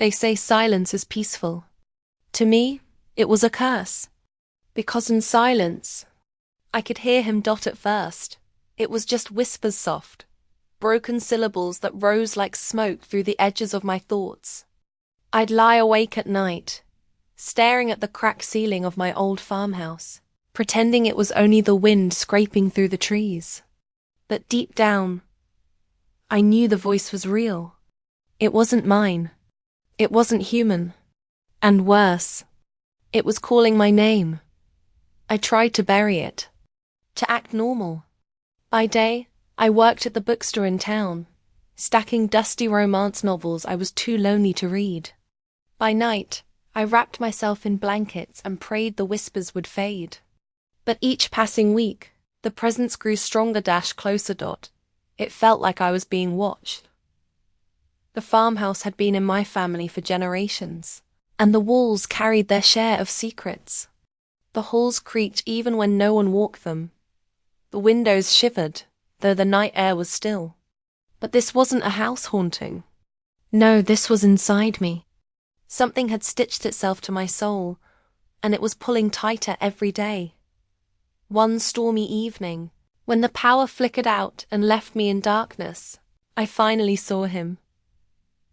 They say silence is peaceful. To me, it was a curse. Because in silence, I could hear him dot at first. It was just whispers soft, broken syllables that rose like smoke through the edges of my thoughts. I'd lie awake at night, staring at the cracked ceiling of my old farmhouse, pretending it was only the wind scraping through the trees. But deep down, I knew the voice was real. It wasn't mine. It wasn't human. And worse, it was calling my name. I tried to bury it, to act normal. By day, I worked at the bookstore in town, stacking dusty romance novels I was too lonely to read. By night, I wrapped myself in blankets and prayed the whispers would fade. But each passing week, the presence grew stronger. Closer. It felt like I was being watched. The farmhouse had been in my family for generations, and the walls carried their share of secrets. The halls creaked even when no one walked them. The windows shivered, though the night air was still. But this wasn't a house haunting. No, this was inside me. Something had stitched itself to my soul, and it was pulling tighter every day. One stormy evening, when the power flickered out and left me in darkness, I finally saw him.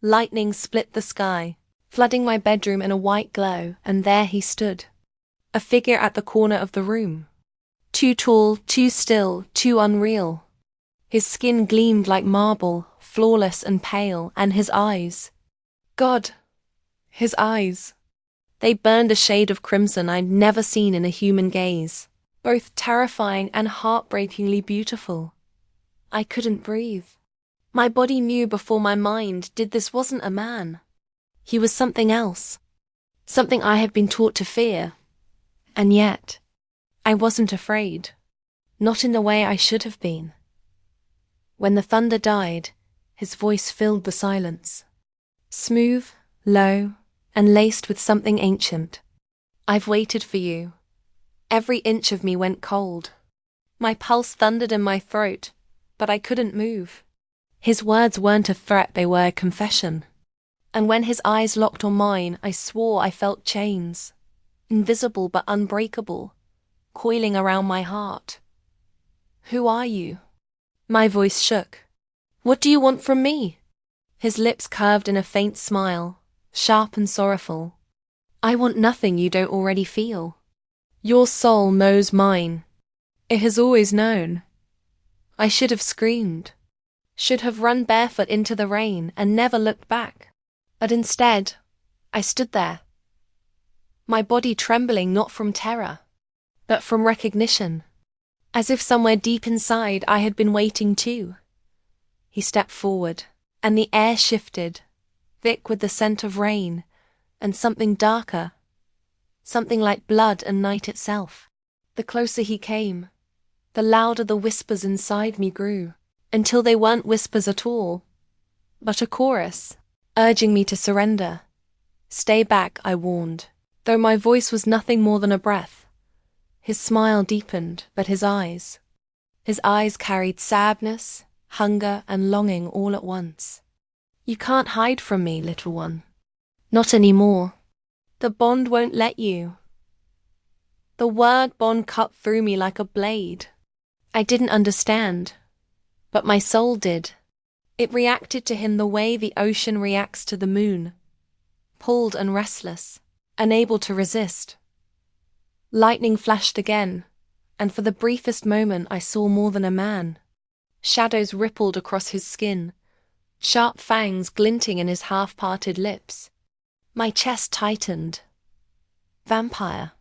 Lightning split the sky, flooding my bedroom in a white glow, and there he stood. A figure at the corner of the room. Too tall, too still, too unreal. His skin gleamed like marble, flawless and pale, and his eyes. God! His eyes. They burned a shade of crimson I'd never seen in a human gaze, both terrifying and heartbreakingly beautiful. I couldn't breathe. My body knew before my mind did this wasn't a man. He was something else. Something I had been taught to fear. And yet, I wasn't afraid. Not in the way I should have been. When the thunder died, his voice filled the silence. Smooth, low, and laced with something ancient. I've waited for you. Every inch of me went cold. My pulse thundered in my throat, but I couldn't move. His words weren't a threat, they were a confession. And when his eyes locked on mine, I swore I felt chains. Invisible but unbreakable, coiling around my heart. Who are you? My voice shook. What do you want from me? His lips curved in a faint smile, sharp and sorrowful. I want nothing you don't already feel. Your soul knows mine. It has always known. I should have screamed. Should have run barefoot into the rain and never looked back. But instead, I stood there. My body trembling not from terror, but from recognition, as if somewhere deep inside I had been waiting too. He stepped forward, and the air shifted, thick with the scent of rain, and something darker, something like blood and night itself. The closer he came, the louder the whispers inside me grew, until they weren't whispers at all, but a chorus, urging me to surrender. Stay back, I warned. Though my voice was nothing more than a breath. His smile deepened, but his eyes carried sadness, hunger, and longing all at once. You can't hide from me, little one. Not anymore. The bond won't let you. The word bond cut through me like a blade. I didn't understand, but my soul did. It reacted to him the way the ocean reacts to the moon, pulled and restless, unable to resist. Lightning flashed again, and for the briefest moment I saw more than a man. Shadows rippled across his skin, sharp fangs glinting in his half-parted lips. My chest tightened. Vampire.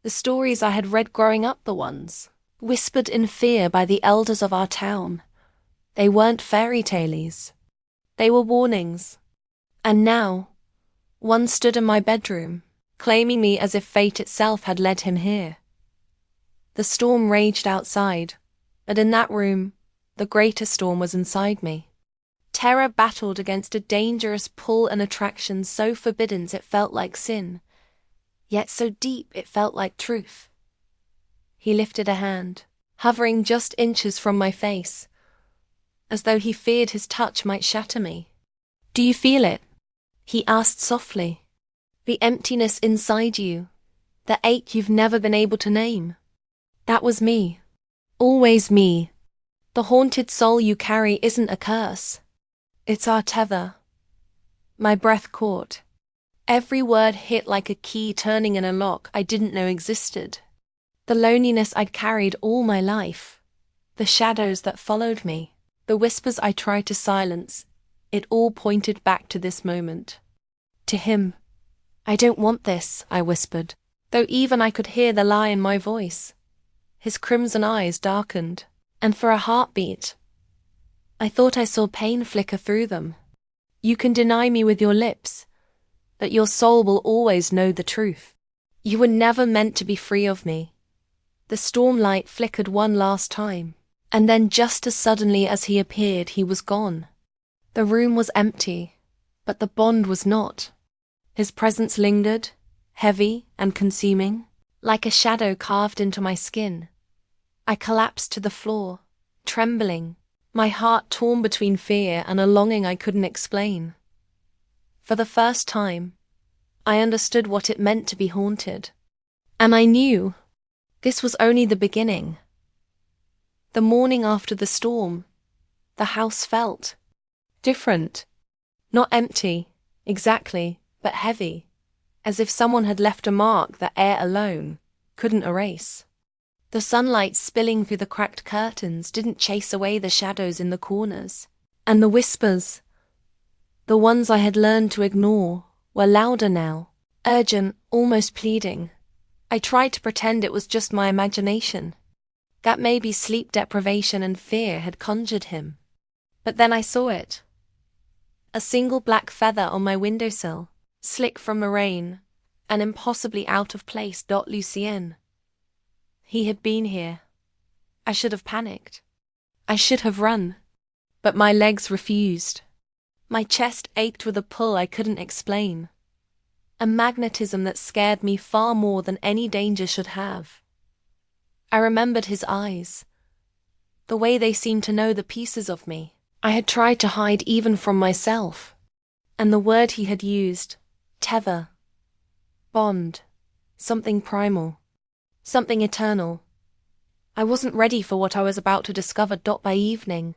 The stories I had read growing up, the ones, whispered in fear by the elders of our town. They weren't fairy tales. They were warnings. And now, one stood in my bedroom, claiming me as if fate itself had led him here. The storm raged outside, but in that room, the greater storm was inside me. Terror battled against a dangerous pull and attraction so forbidden it felt like sin, yet so deep it felt like truth. He lifted a hand, hovering just inches from my face, as though he feared his touch might shatter me. Do you feel it? he asked softly. The emptiness inside you, the ache you've never been able to name. That was me. Always me. The haunted soul you carry isn't a curse. It's our tether. My breath caught. Every word hit like a key turning in a lock I didn't know existed. The loneliness I'd carried all my life. The shadows that followed me. The whispers I tried to silence. It all pointed back to this moment. To him. I don't want this, I whispered, though even I could hear the lie in my voice. His crimson eyes darkened, and for a heartbeat, I thought I saw pain flicker through them. You can deny me with your lips, but your soul will always know the truth. You were never meant to be free of me. The storm light flickered one last time, and then just as suddenly as he appeared, he was gone. The room was empty, but the bond was not. His presence lingered, heavy and consuming, like a shadow carved into my skin. I collapsed to the floor, trembling, my heart torn between fear and a longing I couldn't explain. For the first time, I understood what it meant to be haunted. And I knew this was only the beginning. The morning after the storm, the house felt different. Not empty, exactly, but heavy, as if someone had left a mark that air alone couldn't erase. The sunlight spilling through the cracked curtains didn't chase away the shadows in the corners, and the whispers, the ones I had learned to ignore, were louder now, urgent, almost pleading. I tried to pretend it was just my imagination, that maybe sleep deprivation and fear had conjured him. But then I saw it. A single black feather on my windowsill, slick from the rain, and impossibly out of place. Lucien. He had been here. I should have panicked. I should have run. But my legs refused. My chest ached with a pull I couldn't explain. A magnetism that scared me far more than any danger should have. I remembered his eyes, the way they seemed to know the pieces of me I had tried to hide even from myself, and the word he had used, tether, bond, something primal, something eternal. I wasn't ready for what I was about to discover. By evening,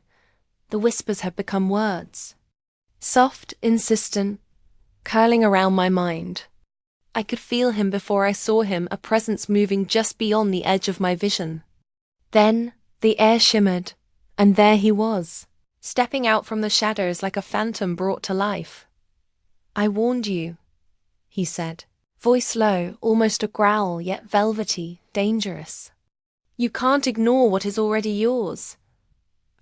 the whispers had become words, soft, insistent, curling around my mind. I could feel him before I saw him, a presence moving just beyond the edge of my vision. Then the air shimmered, and there he was, stepping out from the shadows like a phantom brought to life. I warned you, he said, voice low, almost a growl, yet velvety, dangerous. You can't ignore what is already yours.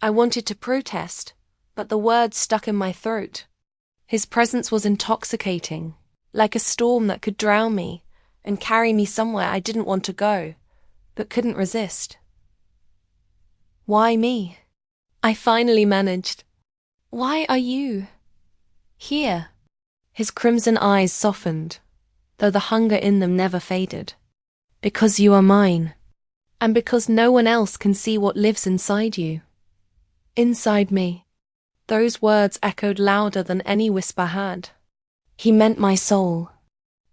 I wanted to protest, but the words stuck in my throat. His presence was intoxicating, like a storm that could drown me and carry me somewhere I didn't want to go, but couldn't resist. Why me? I finally managed. Why are you here? His crimson eyes softened, though the hunger in them never faded. Because you are mine, and because no one else can see what lives inside you. Inside me. Those words echoed louder than any whisper had. He meant my soul,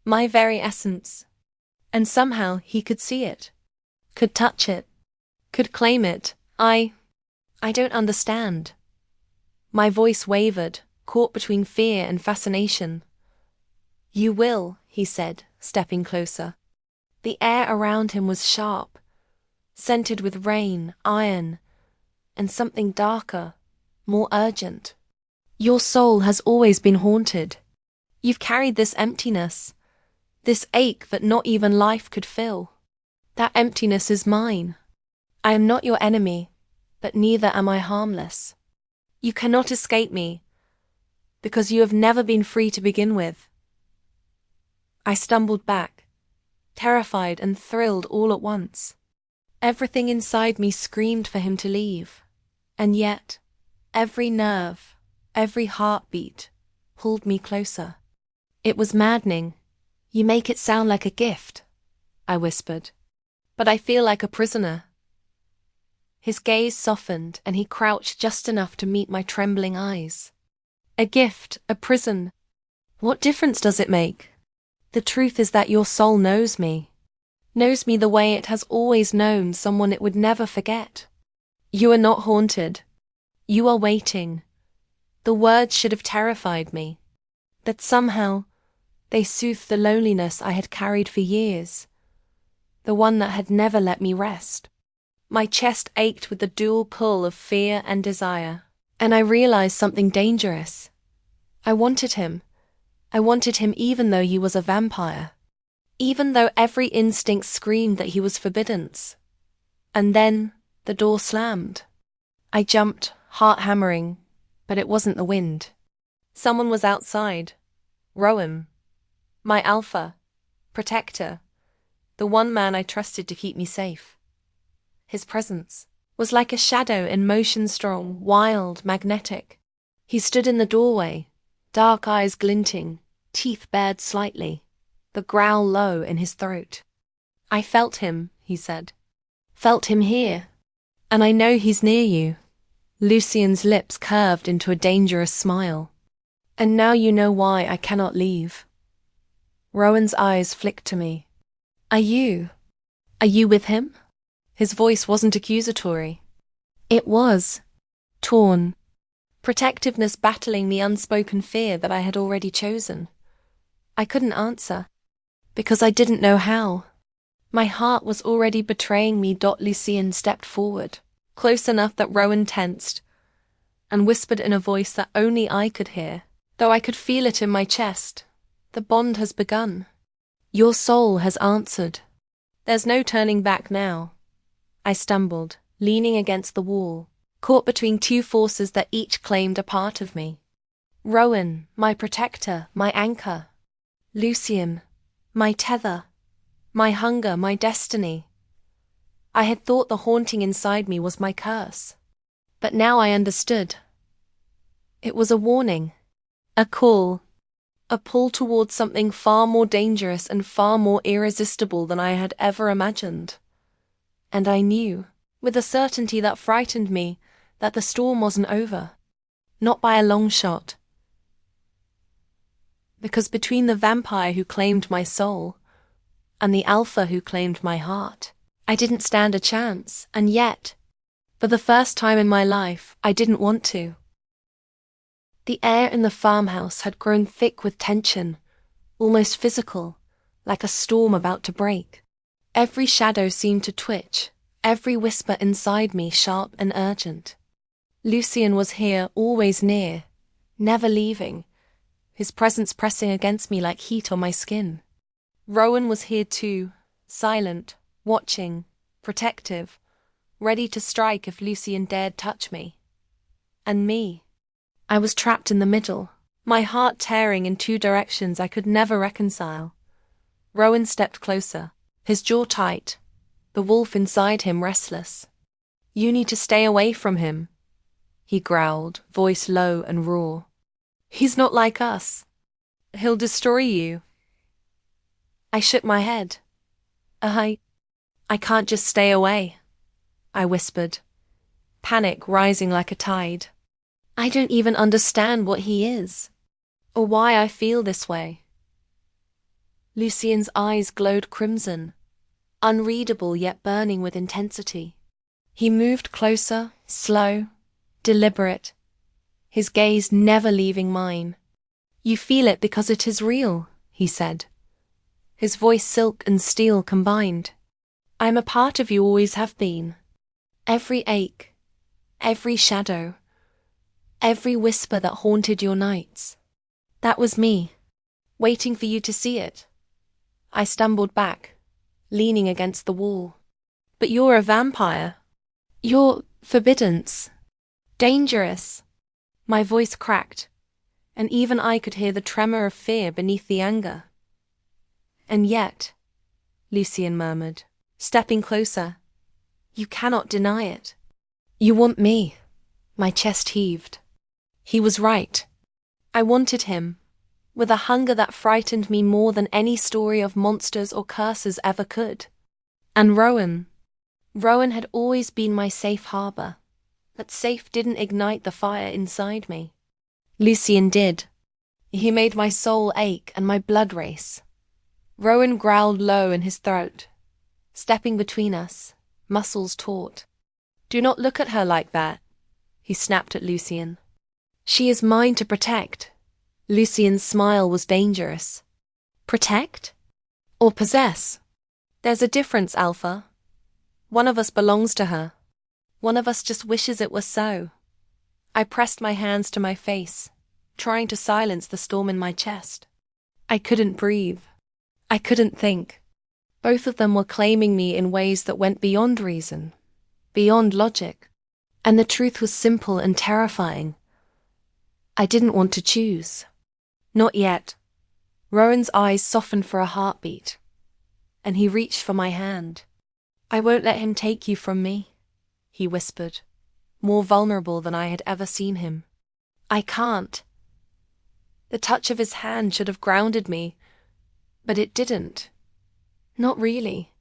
my very essence, and somehow he could see it, could touch it, could claim it. I don't understand. My voice wavered, caught between fear and fascination. You will, he said, stepping closer. The air around him was sharp, scented with rain, iron, and something darker, more urgent. Your soul has always been haunted. You've carried this emptiness, this ache that not even life could fill. That emptiness is mine. I am not your enemy, but neither am I harmless. You cannot escape me, because you have never been free to begin with. I stumbled back, terrified and thrilled all at once. Everything inside me screamed for him to leave, and yet, every nerve, every heartbeat, pulled me closer. It was maddening. You make it sound like a gift, I whispered, but I feel like a prisoner. His gaze softened and he crouched just enough to meet my trembling eyes. A gift, a prison. What difference does it make? The truth is that your soul knows me the way it has always known someone it would never forget. You are not haunted. You are waiting. The words should have terrified me. But somehow, they soothed the loneliness I had carried for years. The one that had never let me rest. My chest ached with the dual pull of fear and desire. And I realized something dangerous. I wanted him. I wanted him even though he was a vampire. Even though every instinct screamed that he was forbidden. And then, the door slammed. I jumped, heart hammering, but it wasn't the wind. Someone was outside. Rowan. My alpha. Protector. The one man I trusted to keep me safe. His presence was like a shadow in motion, strong, wild, magnetic. He stood in the doorway, dark eyes glinting, teeth bared slightly, the growl low in his throat. I felt him, he said. Felt him here. And I know he's near you. Lucien's lips curved into a dangerous smile. And now you know why I cannot leave. Rowan's eyes flicked to me. Are you with him? His voice wasn't accusatory. It was. Torn. Protectiveness battling the unspoken fear that I had already chosen. I couldn't answer, because I didn't know how. My heart was already betraying me. Lucien stepped forward, close enough that Rowan tensed, and whispered in a voice that only I could hear, though I could feel it in my chest. The bond has begun. Your soul has answered. There's no turning back now. I stumbled, leaning against the wall, caught between two forces that each claimed a part of me. Rowan, my protector, my anchor. Lucien, my tether, my hunger, my destiny. I had thought the haunting inside me was my curse. But now I understood. It was a warning, a call, a pull towards something far more dangerous and far more irresistible than I had ever imagined. And I knew, with a certainty that frightened me, that the storm wasn't over. Not by a long shot. Because between the vampire who claimed my soul and the alpha who claimed my heart, I didn't stand a chance, and yet, for the first time in my life, I didn't want to. The air in the farmhouse had grown thick with tension, almost physical, like a storm about to break. Every shadow seemed to twitch, every whisper inside me sharp and urgent. Lucien was here, always near, never leaving, his presence pressing against me like heat on my skin. Rowan was here too, silent, watching, protective, ready to strike if Lucien dared touch me. And me. I was trapped in the middle, my heart tearing in two directions I could never reconcile. Rowan stepped closer, his jaw tight, the wolf inside him restless. You need to stay away from him, he growled, voice low and raw. He's not like us. He'll destroy you. I shook my head. I can't just stay away, I whispered, panic rising like a tide. I don't even understand what he is, or why I feel this way. Lucien's eyes glowed crimson, unreadable yet burning with intensity. He moved closer, slow, deliberate, his gaze never leaving mine. You feel it because it is real, he said, his voice silk and steel combined. I'm a part of you, always have been. Every ache, every shadow, every whisper that haunted your nights. That was me, waiting for you to see it. I stumbled back, leaning against the wall. But you're a vampire. You're forbidden. Dangerous. My voice cracked, and even I could hear the tremor of fear beneath the anger. And yet, Lucien murmured, stepping closer, you cannot deny it. You want me. My chest heaved. He was right. I wanted him, with a hunger that frightened me more than any story of monsters or curses ever could. And Rowan had always been my safe harbor, but safe didn't ignite the fire inside me. Lucien did. He made my soul ache and my blood race. Rowan growled low in his throat, stepping between us, muscles taut. "Do not look at her like that," he snapped at Lucien. "She is mine to protect." Lucien's smile was dangerous. "Protect? Or possess? There's a difference, Alpha. One of us belongs to her. One of us just wishes it was so." I pressed my hands to my face, trying to silence the storm in my chest. I couldn't breathe. I couldn't think. Both of them were claiming me in ways that went beyond reason, beyond logic. And the truth was simple and terrifying. I didn't want to choose. Not yet. Rowan's eyes softened for a heartbeat, and he reached for my hand. "I won't let him take you from me," he whispered, more vulnerable than I had ever seen him. "I can't." The touch of his hand should have grounded me, but it didn't. Not really,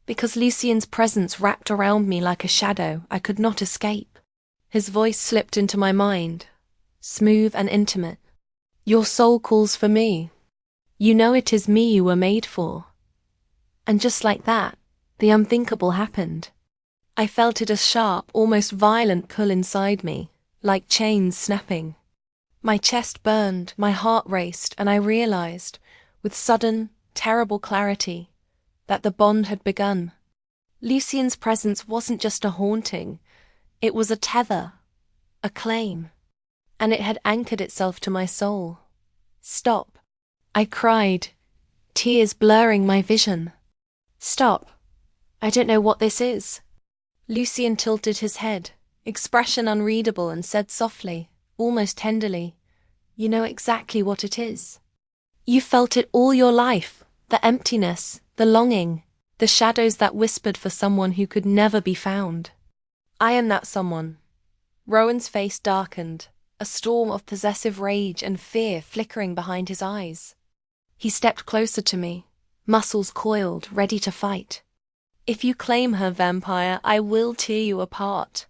because Lucien's presence wrapped around me like a shadow I could not escape. His voice slipped into my mind, smooth and intimate. "Your soul calls for me. You know it is me you were made for." And just like that, the unthinkable happened. I felt it a sharp, almost violent pull inside me, like chains snapping. My chest burned, my heart raced, and I realized, with sudden, terrible clarity, that the bond had begun. Lucien's presence wasn't just a haunting, it was a tether, a claim, and it had anchored itself to my soul. "Stop," I cried, tears blurring my vision. "Stop. I don't know what this is." Lucien tilted his head, expression unreadable, and said softly, almost tenderly, "You know exactly what it is. You felt it all your life, the emptiness, the longing, the shadows that whispered for someone who could never be found. I am that someone." Rowan's face darkened, a storm of possessive rage and fear flickering behind his eyes. He stepped closer to me, muscles coiled, ready to fight. "If you claim her, vampire, I will tear you apart."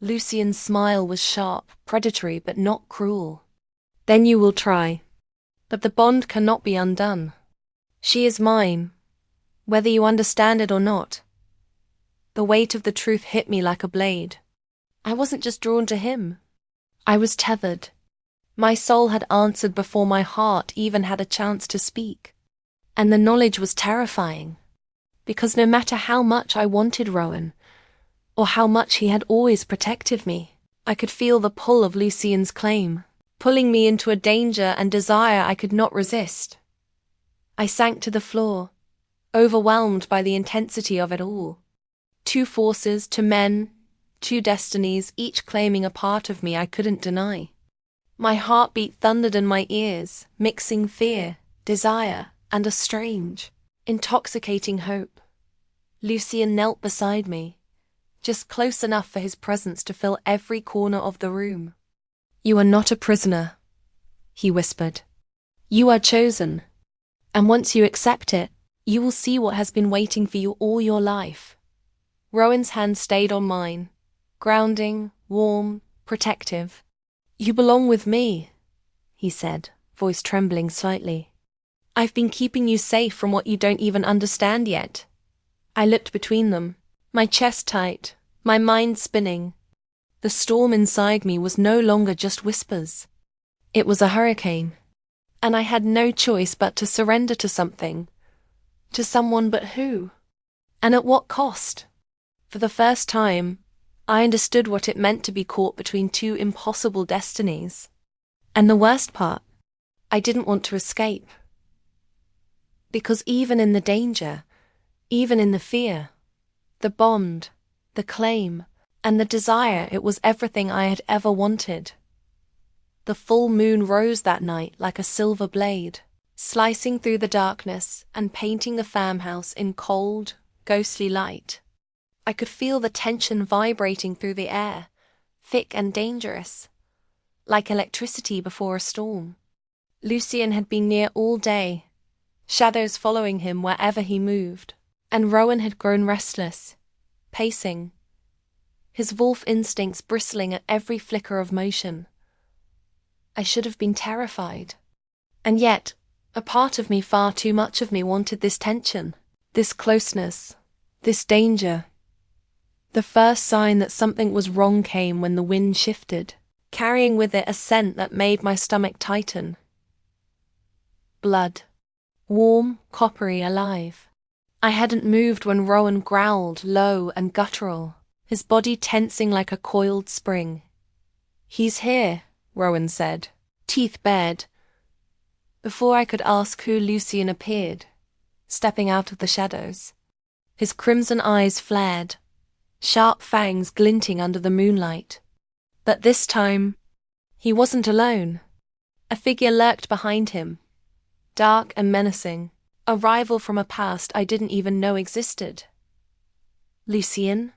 Lucien's smile was sharp, predatory, but not cruel. "Then you will try. But the bond cannot be undone. She is mine, whether you understand it or not." The weight of the truth hit me like a blade. I wasn't just drawn to him. I was tethered. My soul had answered before my heart even had a chance to speak. And the knowledge was terrifying, because no matter how much I wanted Rowan, or how much he had always protected me, I could feel the pull of Lucien's claim, pulling me into a danger and desire I could not resist. I sank to the floor, overwhelmed by the intensity of it all. Two forces, two men, two destinies, each claiming a part of me I couldn't deny. My heartbeat thundered in my ears, mixing fear, desire, and a strange, intoxicating hope. Lucien knelt beside me, just close enough for his presence to fill every corner of the room. "You are not a prisoner," he whispered. "You are chosen, and once you accept it, you will see what has been waiting for you all your life." Rowan's hand stayed on mine, grounding, warm, protective. "You belong with me," he said, voice trembling slightly. "I've been keeping you safe from what you don't even understand yet." I looked between them, my chest tight, my mind spinning. The storm inside me was no longer just whispers. It was a hurricane, and I had no choice but to surrender to something, to someone, but who? And at what cost? For the first time, I understood what it meant to be caught between two impossible destinies. And the worst part, I didn't want to escape. Because even in the danger, even in the fear, the bond, the claim, and the desire, it was everything I had ever wanted. The full moon rose that night like a silver blade, slicing through the darkness and painting the farmhouse in cold, ghostly light. I could feel the tension vibrating through the air, thick and dangerous, like electricity before a storm. Lucien had been near all day, shadows following him wherever he moved, and Rowan had grown restless, pacing, his wolf instincts bristling at every flicker of motion. I should have been terrified, And yet, a part of me, far too much of me, wanted this tension, this closeness, this danger. The first sign that something was wrong came when the wind shifted, carrying with it a scent that made my stomach tighten. Blood. Warm, coppery, alive. I hadn't moved when Rowan growled, low and guttural, his body tensing like a coiled spring. "He's here," Rowan said, teeth bared. Before I could ask who, Lucian appeared, stepping out of the shadows. His crimson eyes flared, sharp fangs glinting under the moonlight. But this time, he wasn't alone. A figure lurked behind him, dark and menacing, a rival from a past I didn't even know existed. "Lucian?"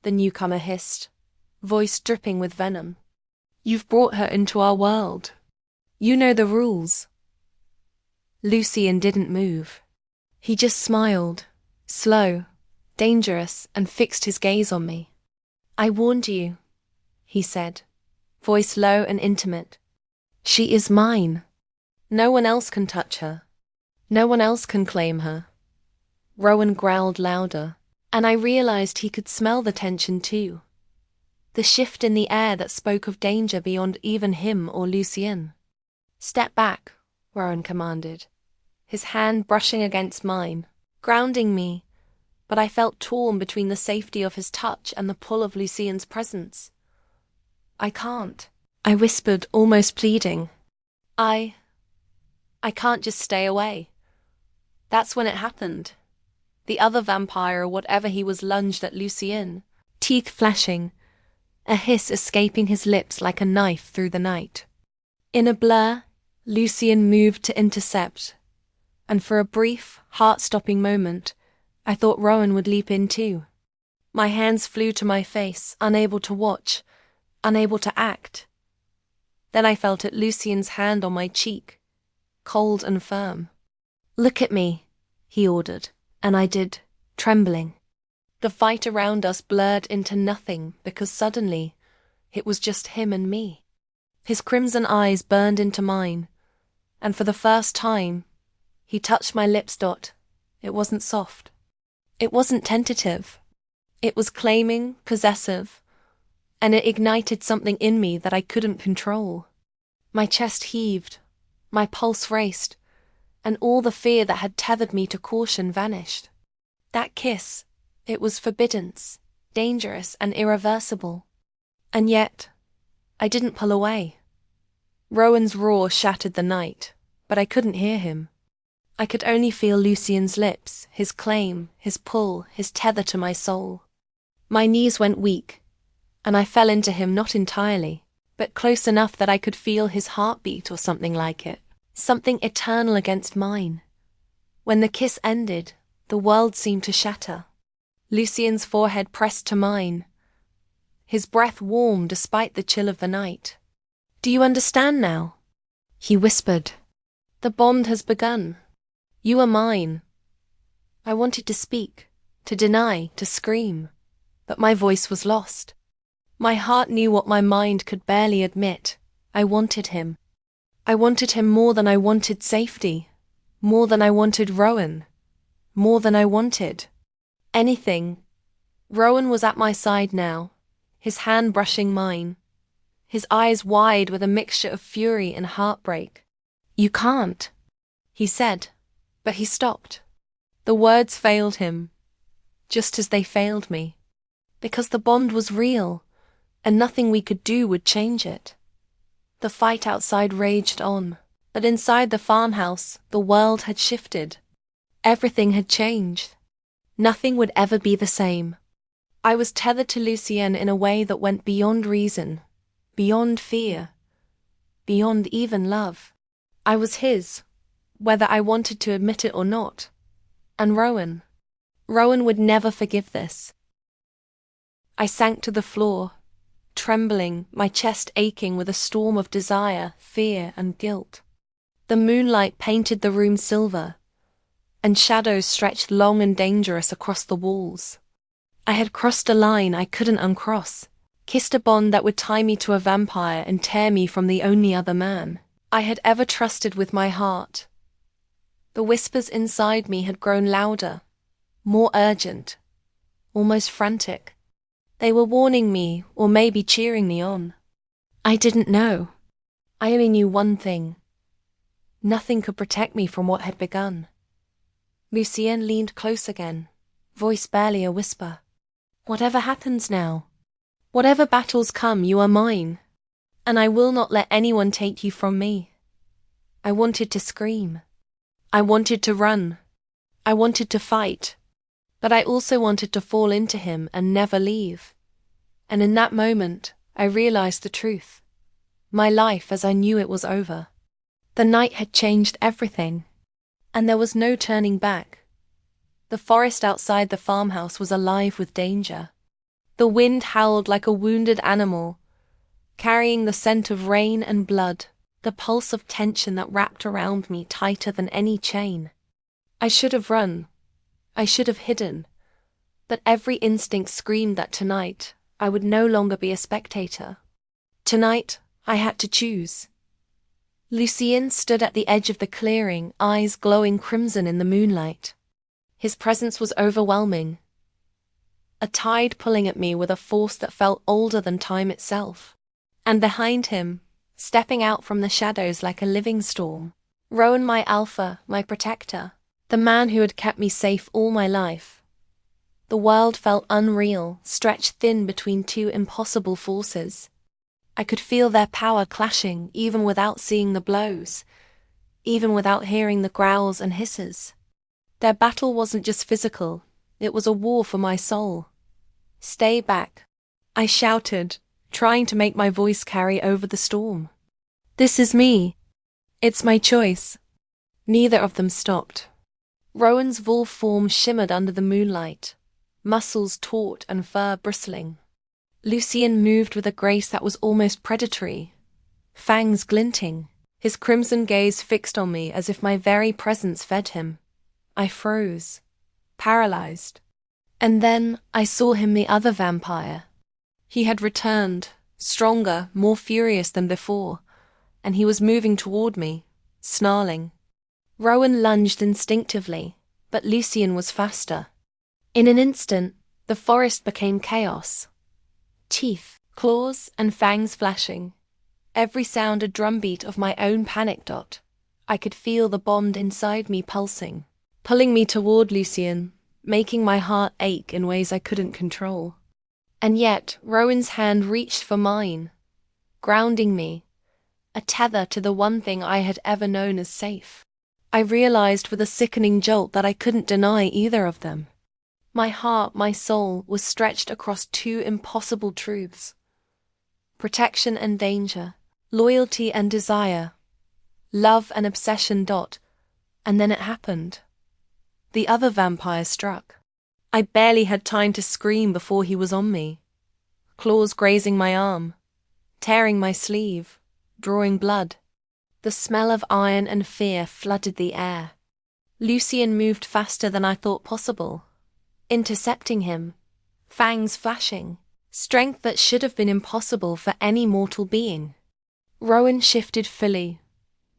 the newcomer hissed, voice dripping with venom. "You've brought her into our world. You know the rules." Lucian didn't move. He just smiled, slow, dangerous, and fixed his gaze on me. "I warned you," he said, voice low and intimate. "She is mine. No one else can touch her. No one else can claim her." Rowan growled louder, and I realized he could smell the tension too. The shift in the air that spoke of danger beyond even him or Lucian. "Step back," Rowan commanded, his hand brushing against mine, grounding me, but I felt torn between the safety of his touch and the pull of Lucian's presence. "I can't," I whispered, almost pleading. I can't just stay away." That's when it happened. The other vampire, or whatever he was, lunged at Lucian, teeth flashing, a hiss escaping his lips like a knife through the night. In a blur, Lucian moved to intercept, and for a brief, heart-stopping moment, I thought Rowan would leap in too. My hands flew to my face, unable to watch, unable to act. Then I felt it, Lucian's hand on my cheek, cold and firm. "Look at me," he ordered, and I did, trembling. The fight around us blurred into nothing because suddenly it was just him and me. His crimson eyes burned into mine, and for the first time, he touched my lips. It wasn't soft. It wasn't tentative. It was claiming, possessive, and it ignited something in me that I couldn't control. My chest heaved, my pulse raced, and all the fear that had tethered me to caution vanished. That kiss, it was forbidden, dangerous, and irreversible. And yet, I didn't pull away. Rowan's roar shattered the night, but I couldn't hear him. I could only feel Lucian's lips, his claim, his pull, his tether to my soul. My knees went weak, and I fell into him, not entirely, but close enough that I could feel his heartbeat or something like it, something eternal against mine. When the kiss ended, the world seemed to shatter. Lucian's forehead pressed to mine, his breath warm despite the chill of the night. "Do you understand now?" he whispered. "The bond has begun. You are mine." I wanted to speak, to deny, to scream, but my voice was lost. My heart knew what my mind could barely admit. I wanted him. I wanted him more than I wanted safety, more than I wanted Rowan, more than I wanted anything. Rowan was at my side now, his hand brushing mine, his eyes wide with a mixture of fury and heartbreak. "You can't," he said, but he stopped. The words failed him, just as they failed me, because the bond was real, and nothing we could do would change it. The fight outside raged on, but inside the farmhouse, the world had shifted. Everything had changed. Nothing would ever be the same. I was tethered to Lucian in a way that went beyond reason, beyond fear, beyond even love. I was his, whether I wanted to admit it or not. And Rowan would never forgive this. I sank to the floor, trembling, my chest aching with a storm of desire, fear, and guilt. The moonlight painted the room silver, and shadows stretched long and dangerous across the walls. I had crossed a line I couldn't uncross, kissed a bond that would tie me to a vampire and tear me from the only other man. I had ever trusted with my heart. The whispers inside me had grown louder, more urgent, almost frantic. They were warning me, or maybe cheering me on. I didn't know. I only knew one thing. Nothing could protect me from what had begun. Lucien leaned close again, voice barely a whisper. Whatever happens now, whatever battles come, you are mine, and I will not let anyone take you from me. I wanted to scream. I wanted to run. I wanted to fight. But I also wanted to fall into him and never leave. And in that moment, I realized the truth. My life as I knew it was over. The night had changed everything, and there was no turning back. The forest outside the farmhouse was alive with danger. The wind howled like a wounded animal, carrying the scent of rain and blood, the pulse of tension that wrapped around me tighter than any chain. I should have run. I should have hidden. But every instinct screamed that tonight I would no longer be a spectator. Tonight I had to choose. Lucien stood at the edge of the clearing, eyes glowing crimson in the moonlight. His presence was overwhelming. A tide pulling at me with a force that felt older than time itself. And behind him, stepping out from the shadows like a living storm, Rowan, my alpha, my protector, the man who had kept me safe all my life. The world felt unreal, stretched thin between two impossible forces. I could feel their power clashing even without seeing the blows, even without hearing the growls and hisses. Their battle wasn't just physical, it was a war for my soul. Stay back, I shouted, trying to make my voice carry over the storm. This is me. It's my choice. Neither of them stopped. Rowan's wolf form shimmered under the moonlight, muscles taut and fur bristling. Lucien moved with a grace that was almost predatory, fangs glinting, his crimson gaze fixed on me as if my very presence fed him. I froze, paralyzed. And then I saw him, the other vampire. He had returned, stronger, more furious than before, and he was moving toward me, snarling. Rowan lunged instinctively, but Lucien was faster. In an instant, the forest became chaos. Teeth, claws, and fangs flashing. Every sound a drumbeat of my own panic dot. I could feel the bond inside me pulsing, pulling me toward Lucien, making my heart ache in ways I couldn't control. And yet, Rowan's hand reached for mine, grounding me, a tether to the one thing I had ever known as safe. I realized with a sickening jolt that I couldn't deny either of them. My heart, my soul, was stretched across two impossible truths. Protection and danger, loyalty and desire, love and obsession. And then it happened. The other vampire struck. I barely had time to scream before he was on me, claws grazing my arm, tearing my sleeve, drawing blood. The smell of iron and fear flooded the air. Lucien moved faster than I thought possible, intercepting him, fangs flashing, strength that should have been impossible for any mortal being. Rowan shifted fully,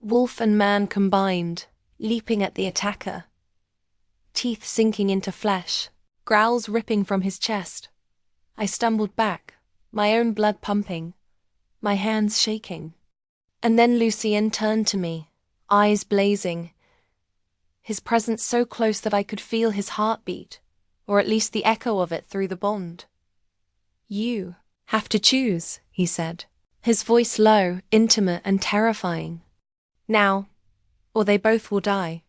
wolf and man combined, leaping at the attacker. Teeth sinking into flesh, growls ripping from his chest. I stumbled back, my own blood pumping, my hands shaking. And then Lucien turned to me, eyes blazing, his presence so close that I could feel his heartbeat, or at least the echo of it through the bond. You have to choose, he said, his voice low, intimate, and terrifying. Now, or they both will die.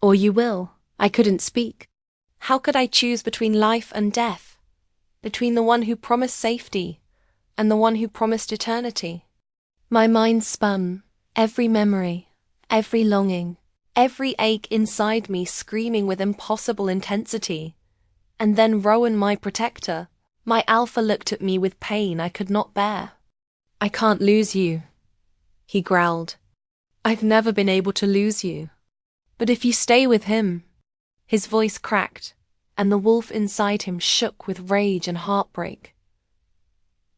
Or you will. I couldn't speak. How could I choose between life and death? Between the one who promised safety and the one who promised eternity? My mind spun, every memory, every longing, every ache inside me screaming with impossible intensity. And then Rowan, my protector, my alpha, looked at me with pain I could not bear. I can't lose you, he growled. I've never been able to lose you. But if you stay with him... His voice cracked, and the wolf inside him shook with rage and heartbreak.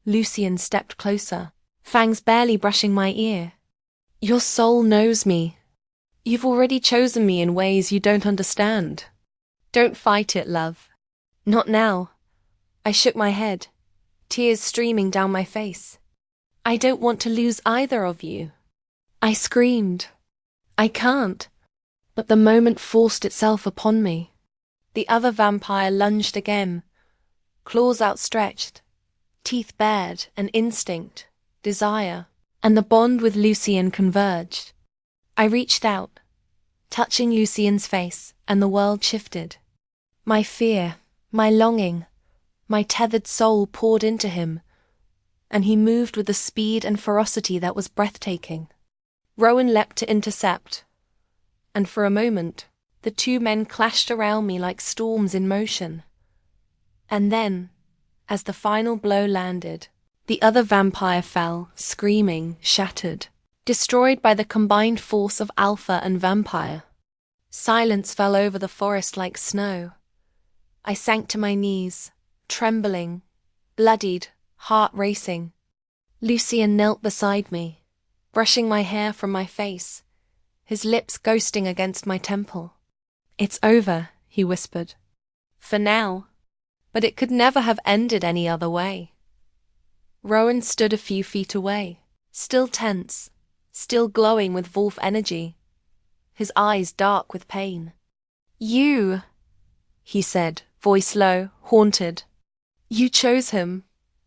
Lucien stepped closer, fangs barely brushing my ear. Your soul knows me. You've already chosen me in ways you don't understand. Don't fight it, love. Not now. I shook my head, tears streaming down my face. I don't want to lose either of you. I screamed. I can't. But the moment forced itself upon me. The other vampire lunged again, claws outstretched, teeth bared, and instinct, desire, and the bond with Lucien converged. I reached out, touching Lucien's face, and the world shifted. My fear, my longing, my tethered soul poured into him, and he moved with a speed and ferocity that was breathtaking. Rowan leapt to intercept, and for a moment, the two men clashed around me like storms in motion. And then, as the final blow landed, the other vampire fell, screaming, shattered, destroyed by the combined force of alpha and vampire. Silence fell over the forest like snow. I sank to my knees, trembling, bloodied, heart racing. Lucien knelt beside me, brushing my hair from my face, his lips ghosting against my temple. It's over, he whispered. For now. But it could never have ended any other way. Rowan stood a few feet away, still tense, still glowing with wolf energy, his eyes dark with pain. You, he said, voice low, haunted. You chose him.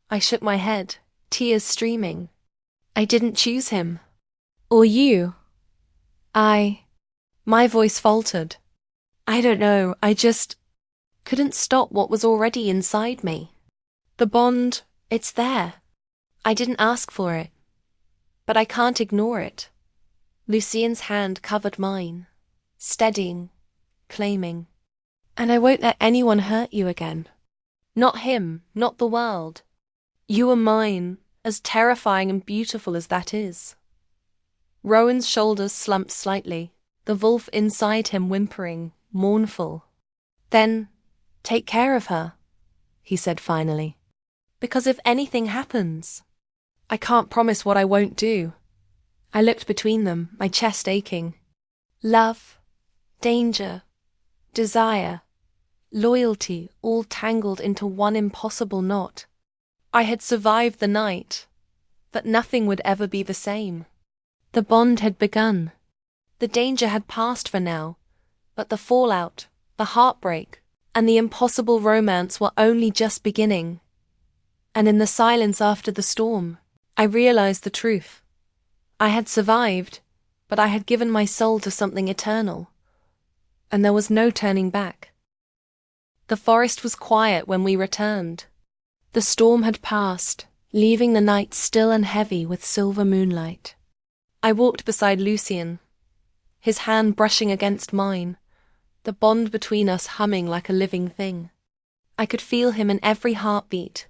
I shook my head, tears streaming. I didn't choose him. Or you. My voice faltered. I don't know, I just couldn't stop what was already inside me. The bond, it's there. I didn't ask for it. But I can't ignore it. Lucien's hand covered mine, steadying, claiming. And I won't let anyone hurt you again. Not him, not the world. You are mine, as terrifying and beautiful as that is. Rowan's shoulders slumped slightly, the wolf inside him whimpering, mournful. Then, take care of her, he said finally. Because if anything happens, I can't promise what I won't do. I looked between them, my chest aching. Love, danger, desire, loyalty, all tangled into one impossible knot. I had survived the night, but nothing would ever be the same. The bond had begun. The danger had passed for now, but the fallout, the heartbreak, and the impossible romance were only just beginning. And in the silence after the storm, I realized the truth. I had survived, but I had given my soul to something eternal. And there was no turning back. The forest was quiet when we returned. The storm had passed, leaving the night still and heavy with silver moonlight. I walked beside Lucien, his hand brushing against mine, the bond between us humming like a living thing. I could feel him in every heartbeat,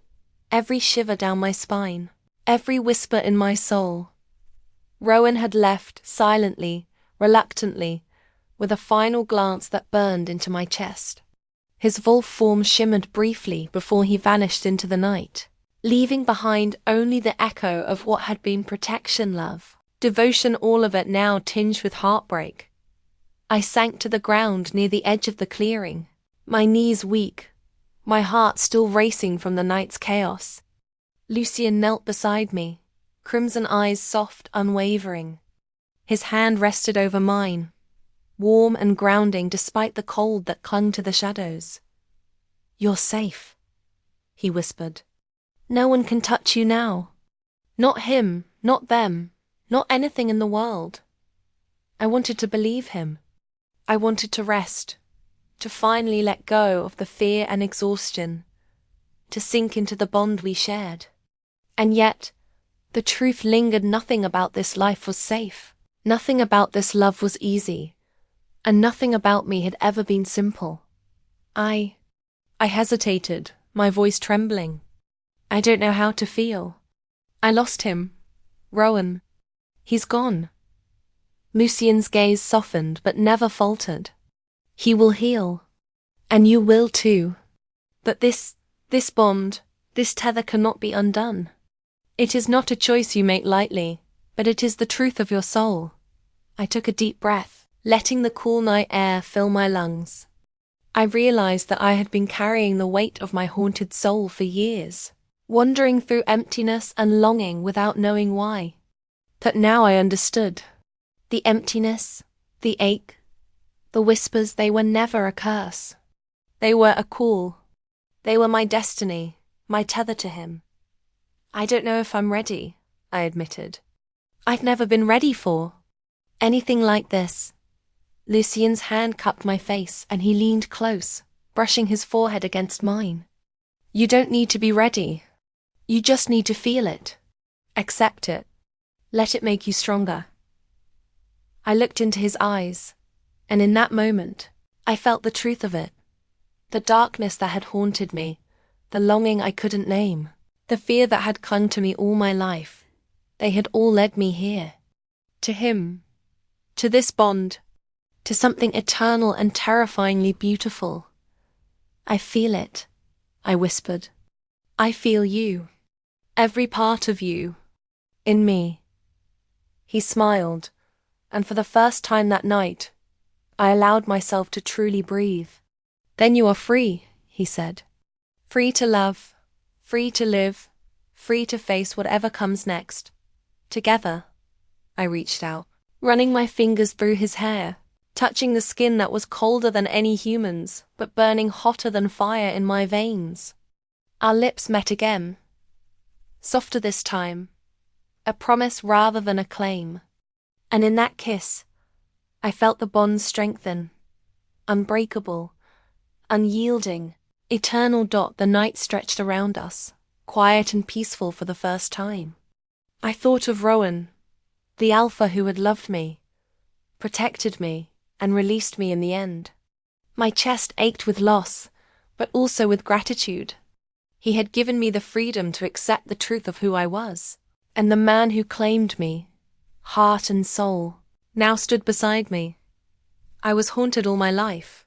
every shiver down my spine, every whisper in my soul. Rowan had left, silently, reluctantly, with a final glance that burned into my chest. His wolf form shimmered briefly before he vanished into the night, leaving behind only the echo of what had been protection, love, devotion, all of it now tinged with heartbreak. I sank to the ground near the edge of the clearing, my knees weak, my heart still racing from the night's chaos. Lucien knelt beside me, crimson eyes soft, unwavering. His hand rested over mine, warm and grounding despite the cold that clung to the shadows. You're safe, he whispered. No one can touch you now. Not him, not them, not anything in the world. I wanted to believe him. I wanted to rest, to finally let go of the fear and exhaustion, to sink into the bond we shared. And yet, the truth lingered. Nothing about this life was safe. Nothing about this love was easy. And nothing about me had ever been simple. I hesitated, my voice trembling. I don't know how to feel. I lost him. Rowan. He's gone. Lucien's gaze softened but never faltered. He will heal. And you will too. But this bond, this tether cannot be undone. It is not a choice you make lightly, but it is the truth of your soul. I took a deep breath, letting the cool night air fill my lungs. I realized that I had been carrying the weight of my haunted soul for years, wandering through emptiness and longing without knowing why. But now I understood. The emptiness, the ache, the whispers, they were never a curse. They were a call. They were my destiny, my tether to him. I don't know if I'm ready, I admitted. I've never been ready for anything like this. Lucien's hand cupped my face and he leaned close, brushing his forehead against mine. You don't need to be ready. You just need to feel it. Accept it. Let it make you stronger. I looked into his eyes, and in that moment, I felt the truth of it. The darkness that had haunted me, the longing I couldn't name, the fear that had clung to me all my life, they had all led me here. To him. To this bond. To something eternal and terrifyingly beautiful. I feel it, I whispered. I feel you. Every part of you. In me. He smiled, and for the first time that night, I allowed myself to truly breathe. Then you are free, he said. Free to love, free to live, free to face whatever comes next. Together. I reached out, running my fingers through his hair, touching the skin that was colder than any human's, but burning hotter than fire in my veins. Our lips met again. Softer this time. A promise rather than a claim. And in that kiss, I felt the bond strengthen. Unbreakable. Unyielding. Eternal. The night stretched around us, quiet and peaceful for the first time. I thought of Rowan, the alpha who had loved me, protected me, and released me in the end. My chest ached with loss, but also with gratitude. He had given me the freedom to accept the truth of who I was, and the man who claimed me, heart and soul, now stood beside me. I was haunted all my life,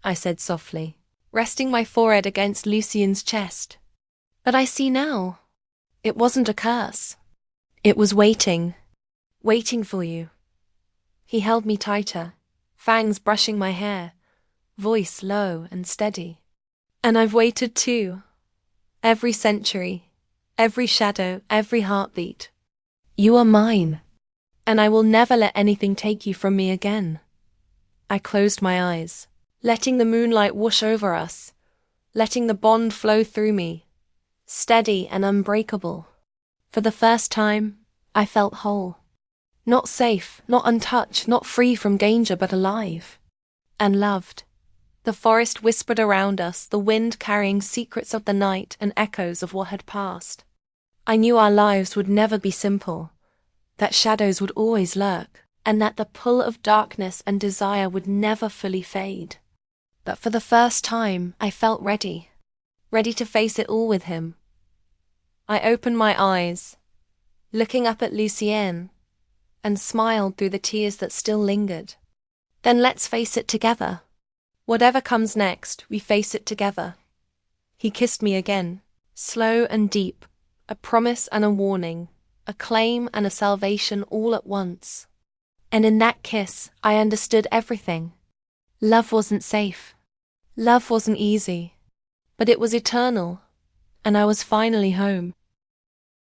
I said softly, resting my forehead against Lucien's chest. But I see now. It wasn't a curse. It was waiting for you. He held me tighter, fangs brushing my hair, voice low and steady. And I've waited too. Every century, every shadow, every heartbeat. You are mine, and I will never let anything take you from me again. I closed my eyes, letting the moonlight wash over us, letting the bond flow through me, steady and unbreakable. For the first time, I felt whole. Not safe, not untouched, not free from danger, but alive. And loved. The forest whispered around us, the wind carrying secrets of the night and echoes of what had passed. I knew our lives would never be simple, that shadows would always lurk, and that the pull of darkness and desire would never fully fade. But for the first time, I felt ready to face it all with him. I opened my eyes, looking up at Lucienne, and smiled through the tears that still lingered. Then let's face it together. Whatever comes next, we face it together. He kissed me again, slow and deep, a promise and a warning, a claim and a salvation all at once. And in that kiss, I understood everything. Love wasn't safe. Love wasn't easy. But it was eternal, and I was finally home.